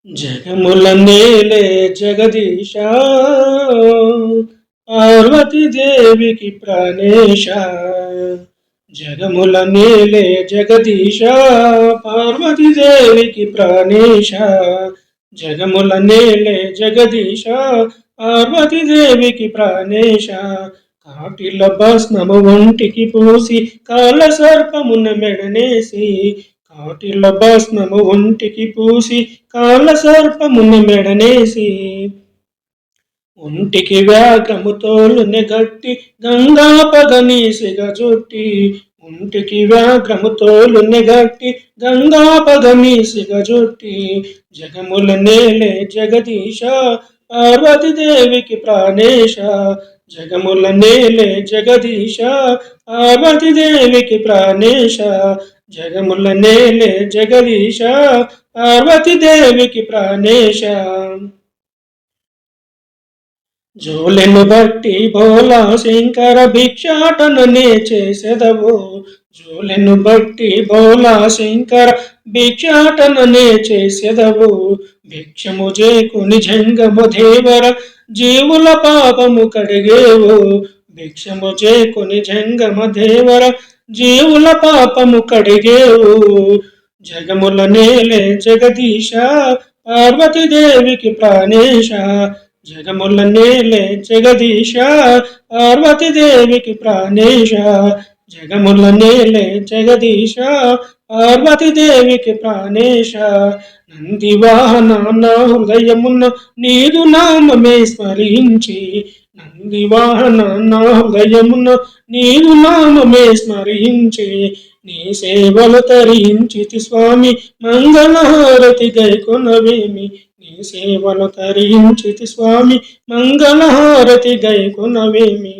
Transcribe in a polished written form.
జగముల నేలే జగదీశా పార్వతీ దేవికి ప్రాణేశ. జగముల నేలే జగదీశా పార్వతీ దేవికి ప్రాణేశ. జగముల నేలే జగదీశా పార్వతీ దేవికి ప్రాణేశ. కాటిల భస్మము ఒంటికి పూసి కాల సర్పమున మెడనేసి. కాటిల భస్మము ఒంటికి పూసి కాల సర్పమున మెడనేసి. ఒంటికి వ్యాఘ్రముతోలుని గట్టి గంగా పదనీసిగా జుట్టి. ఒంటికి వ్యాఘ్రముతోలుని గట్టి గంగా పదనీసిగా జుట్టి. జగముల నేలే జగదీశ పార్వతీ దేవికి ప్రాణేశ. జగముల నేలే జగదీశ పార్వతీ దేవికి ప్రాణేశ. జగముల నేలే జగదీశ పార్వతీ దేవికి ప్రాణేశ. జోలెను బట్టి భోలా శంకర భిక్షాటననే చేసెదవు. జోలెను బట్టి భోలా శంకర భిక్షాటననే చేసెదవు. భిక్షము చేకుని జంగము దేవర జీవుల పాపము కడిగేవు. భిక్షము చేకుని జంగమ దేవర జీవుల పాపము కడిగేవు. జగముల నేలే జగదీశ పార్వతీ దేవికి ప్రాణేశ. జగముల నేలే జగదీశ పార్వతీ దేవికి ప్రాణేశ. జగముల నేలే జగదీశ పార్వతీ దేవికి ప్రాణేశ. నంది వాహన నా హృదయమున నీదు నామమే స్మరించి. నంది వాహన నా హృదయమున నీదు నామమే స్మరించి. నీ సేవలు తరించితి స్వామి మంగళహారతి గైకొనవేమి. నీ సేవలు తరించితి స్వామి మంగళహారతి గైకొనవేమి.